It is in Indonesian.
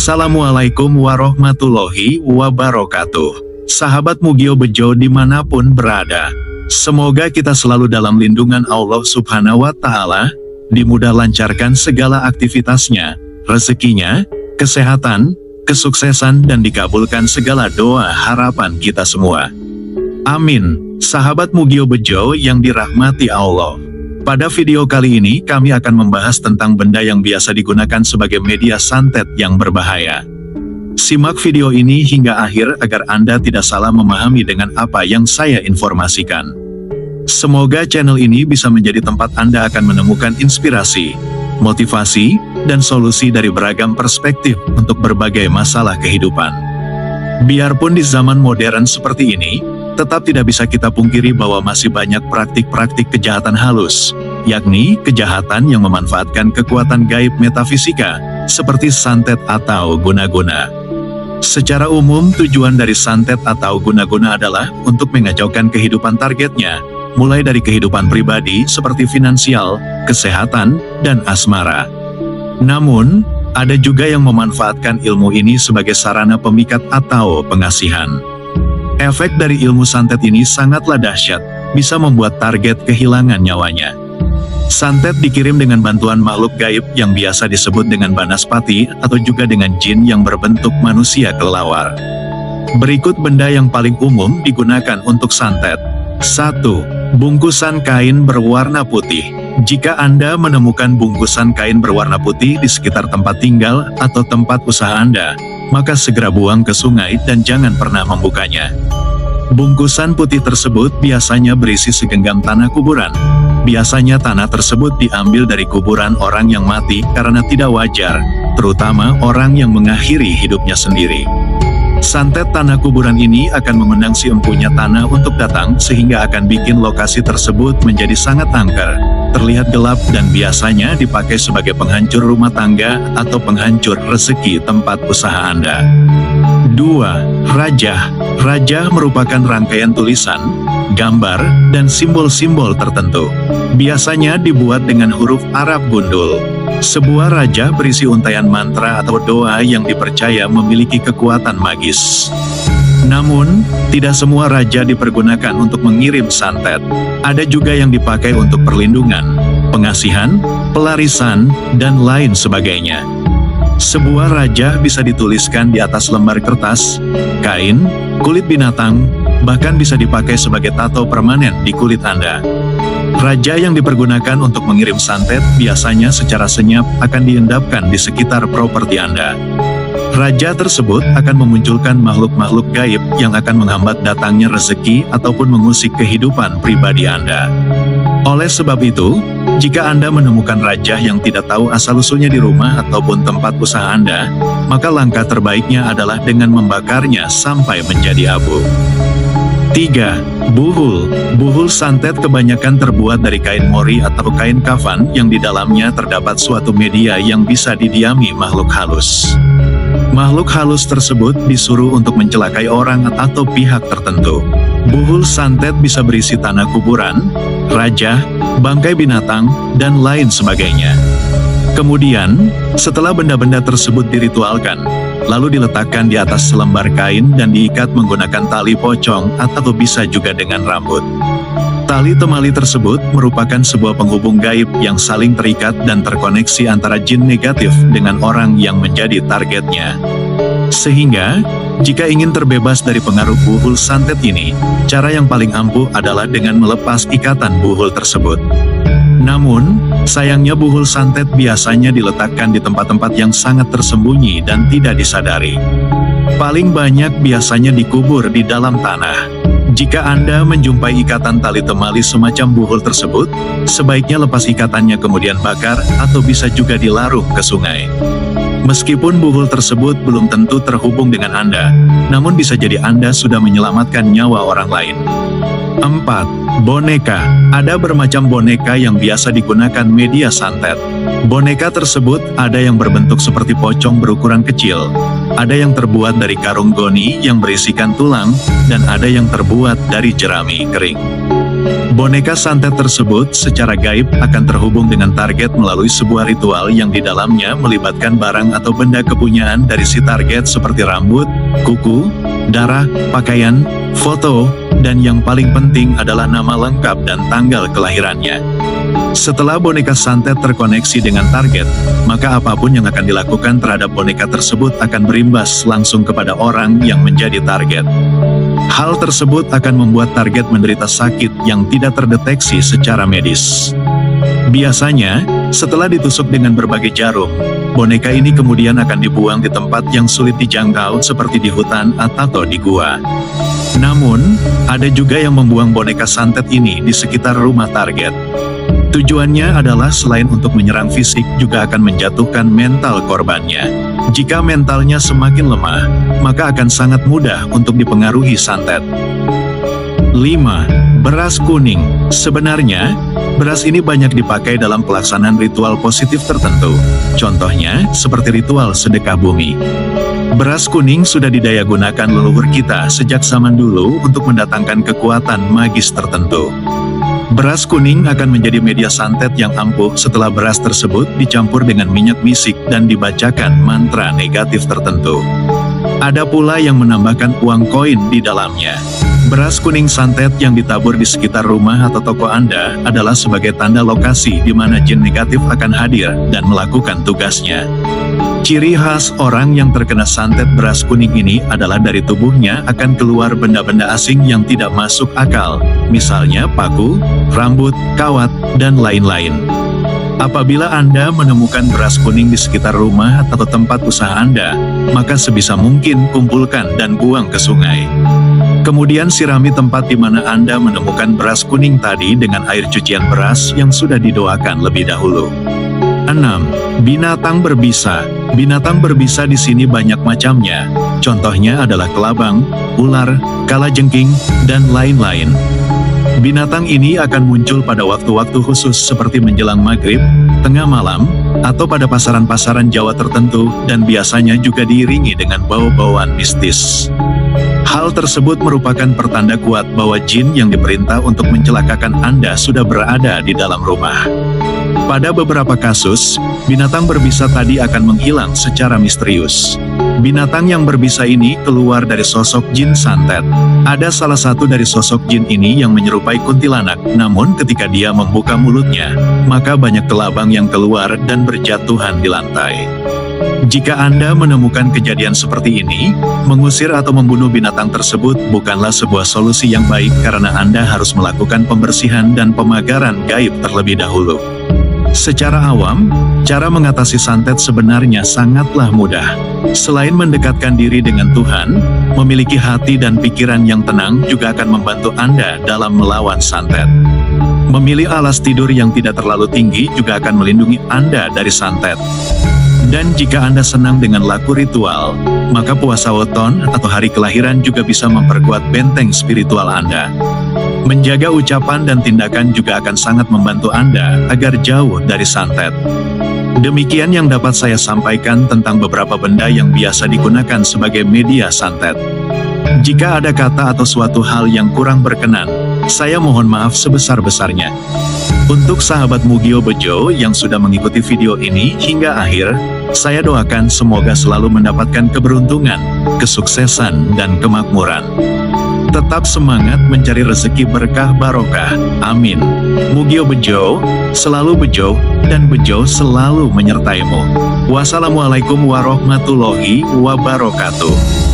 Assalamualaikum warahmatullahi wabarakatuh. Sahabat Mugio Bejo dimanapun berada, semoga kita selalu dalam lindungan Allah Subhanahu wa Ta'ala, dimudah lancarkan segala aktivitasnya, rezekinya, kesehatan, kesuksesan, dan dikabulkan segala doa harapan kita semua. Amin. Sahabat Mugio Bejo yang dirahmati Allah, pada video kali ini kami akan membahas tentang benda yang biasa digunakan sebagai media santet yang berbahaya. Simak video ini hingga akhir agar Anda tidak salah memahami dengan apa yang saya informasikan. Semoga channel ini bisa menjadi tempat Anda akan menemukan inspirasi, motivasi, dan solusi dari beragam perspektif untuk berbagai masalah kehidupan. Biarpun di zaman modern seperti ini, tetap tidak bisa kita pungkiri bahwa masih banyak praktik-praktik kejahatan halus, yakni kejahatan yang memanfaatkan kekuatan gaib metafisika, seperti santet atau guna-guna. Secara umum, tujuan dari santet atau guna-guna adalah untuk mengacaukan kehidupan targetnya, mulai dari kehidupan pribadi seperti finansial, kesehatan, dan asmara. Namun, ada juga yang memanfaatkan ilmu ini sebagai sarana pemikat atau pengasihan. Efek dari ilmu santet ini sangatlah dahsyat, bisa membuat target kehilangan nyawanya. Santet dikirim dengan bantuan makhluk gaib yang biasa disebut dengan banaspati atau juga dengan jin yang berbentuk manusia kelelawar. Berikut benda yang paling umum digunakan untuk santet. 1. Bungkusan kain berwarna putih. Jika Anda menemukan bungkusan kain berwarna putih di sekitar tempat tinggal atau tempat usaha Anda, maka segera buang ke sungai dan jangan pernah membukanya. Bungkusan putih tersebut biasanya berisi segenggam tanah kuburan. Biasanya tanah tersebut diambil dari kuburan orang yang mati karena tidak wajar, terutama orang yang mengakhiri hidupnya sendiri. Santet tanah kuburan ini akan mengundang si empunya tanah untuk datang sehingga akan bikin lokasi tersebut menjadi sangat angker, terlihat gelap, dan biasanya dipakai sebagai penghancur rumah tangga atau penghancur rezeki tempat usaha Anda. 2. Rajah. Rajah merupakan rangkaian tulisan, gambar, dan simbol-simbol tertentu. Biasanya dibuat dengan huruf Arab gundul. Sebuah rajah berisi untaian mantra atau doa yang dipercaya memiliki kekuatan magis. Namun, tidak semua rajah dipergunakan untuk mengirim santet. Ada juga yang dipakai untuk perlindungan, pengasihan, pelarisan, dan lain sebagainya. Sebuah rajah bisa dituliskan di atas lembar kertas, kain, kulit binatang, bahkan bisa dipakai sebagai tato permanen di kulit Anda. Rajah yang dipergunakan untuk mengirim santet biasanya secara senyap akan diendapkan di sekitar properti Anda. Rajah tersebut akan memunculkan makhluk-makhluk gaib yang akan menghambat datangnya rezeki ataupun mengusik kehidupan pribadi Anda. Oleh sebab itu, jika Anda menemukan rajah yang tidak tahu asal-usulnya di rumah ataupun tempat usaha Anda, maka langkah terbaiknya adalah dengan membakarnya sampai menjadi abu. 3. Buhul. Buhul santet kebanyakan terbuat dari kain mori atau kain kafan yang di dalamnya terdapat suatu media yang bisa didiami makhluk halus. Makhluk halus tersebut disuruh untuk mencelakai orang atau pihak tertentu. Buhul santet bisa berisi tanah kuburan, rajah, bangkai binatang, dan lain sebagainya. Kemudian, setelah benda-benda tersebut diritualkan, lalu diletakkan di atas selembar kain dan diikat menggunakan tali pocong atau bisa juga dengan rambut. Tali temali tersebut merupakan sebuah penghubung gaib yang saling terikat dan terkoneksi antara jin negatif dengan orang yang menjadi targetnya. Sehingga, jika ingin terbebas dari pengaruh buhul santet ini, cara yang paling ampuh adalah dengan melepas ikatan buhul tersebut. Namun, sayangnya buhul santet biasanya diletakkan di tempat-tempat yang sangat tersembunyi dan tidak disadari. Paling banyak biasanya dikubur di dalam tanah. Jika Anda menjumpai ikatan tali temali semacam buhul tersebut, sebaiknya lepas ikatannya kemudian bakar atau bisa juga dilarung ke sungai. Meskipun buhul tersebut belum tentu terhubung dengan Anda, namun bisa jadi Anda sudah menyelamatkan nyawa orang lain. 4. Boneka. Ada bermacam boneka yang biasa digunakan media santet. Boneka tersebut ada yang berbentuk seperti pocong berukuran kecil, ada yang terbuat dari karung goni yang berisikan tulang, dan ada yang terbuat dari jerami kering. Boneka santet tersebut secara gaib akan terhubung dengan target melalui sebuah ritual yang di dalamnya melibatkan barang atau benda kepunyaan dari si target seperti rambut, kuku, darah, pakaian, foto, dan yang paling penting adalah nama lengkap dan tanggal kelahirannya. Setelah boneka santet terkoneksi dengan target, maka apapun yang akan dilakukan terhadap boneka tersebut akan berimbas langsung kepada orang yang menjadi target. Hal tersebut akan membuat target menderita sakit yang tidak terdeteksi secara medis. Biasanya, setelah ditusuk dengan berbagai jarum, boneka ini kemudian akan dibuang di tempat yang sulit dijangkau seperti di hutan atau di gua. Namun, ada juga yang membuang boneka santet ini di sekitar rumah target. Tujuannya adalah selain untuk menyerang fisik juga akan menjatuhkan mental korbannya. Jika mentalnya semakin lemah, maka akan sangat mudah untuk dipengaruhi santet. 5. Beras kuning. Sebenarnya, beras ini banyak dipakai dalam pelaksanaan ritual positif tertentu. Contohnya, seperti ritual sedekah bumi. Beras kuning sudah didayagunakan leluhur kita sejak zaman dulu untuk mendatangkan kekuatan magis tertentu. Beras kuning akan menjadi media santet yang ampuh setelah beras tersebut dicampur dengan minyak misik dan dibacakan mantra negatif tertentu. Ada pula yang menambahkan uang koin di dalamnya. Beras kuning santet yang ditabur di sekitar rumah atau toko Anda adalah sebagai tanda lokasi di mana jin negatif akan hadir dan melakukan tugasnya. Ciri khas orang yang terkena santet beras kuning ini adalah dari tubuhnya akan keluar benda-benda asing yang tidak masuk akal, misalnya paku, rambut, kawat, dan lain-lain. Apabila Anda menemukan beras kuning di sekitar rumah atau tempat usaha Anda, maka sebisa mungkin kumpulkan dan buang ke sungai. Kemudian sirami tempat di mana Anda menemukan beras kuning tadi dengan air cucian beras yang sudah didoakan lebih dahulu. 6. Binatang berbisa. Binatang berbisa di sini banyak macamnya. Contohnya adalah kelabang, ular, kalajengking, dan lain-lain. Binatang ini akan muncul pada waktu-waktu khusus seperti menjelang maghrib, tengah malam, atau pada pasaran-pasaran Jawa tertentu, dan biasanya juga diiringi dengan bau-bauan mistis. Hal tersebut merupakan pertanda kuat bahwa jin yang diperintah untuk mencelakakan Anda sudah berada di dalam rumah. Pada beberapa kasus, binatang berbisa tadi akan menghilang secara misterius. Binatang yang berbisa ini keluar dari sosok jin santet. Ada salah satu dari sosok jin ini yang menyerupai kuntilanak, namun ketika dia membuka mulutnya, maka banyak kelabang yang keluar dan berjatuhan di lantai. Jika Anda menemukan kejadian seperti ini, mengusir atau membunuh binatang tersebut bukanlah sebuah solusi yang baik karena Anda harus melakukan pembersihan dan pemagaran gaib terlebih dahulu. Secara awam, cara mengatasi santet sebenarnya sangatlah mudah. Selain mendekatkan diri dengan Tuhan, memiliki hati dan pikiran yang tenang juga akan membantu Anda dalam melawan santet. Memilih alas tidur yang tidak terlalu tinggi juga akan melindungi Anda dari santet. Dan jika Anda senang dengan laku ritual, maka puasa weton atau hari kelahiran juga bisa memperkuat benteng spiritual Anda. Menjaga ucapan dan tindakan juga akan sangat membantu Anda agar jauh dari santet. Demikian yang dapat saya sampaikan tentang beberapa benda yang biasa digunakan sebagai media santet. Jika ada kata atau suatu hal yang kurang berkenan, saya mohon maaf sebesar-besarnya. Untuk sahabat Mugio Bejo yang sudah mengikuti video ini hingga akhir, saya doakan semoga selalu mendapatkan keberuntungan, kesuksesan, dan kemakmuran. Tetap semangat mencari rezeki berkah barokah. Amin. Mugio Bejo, selalu bejo, dan bejo selalu menyertaimu. Wassalamualaikum warahmatullahi wabarakatuh.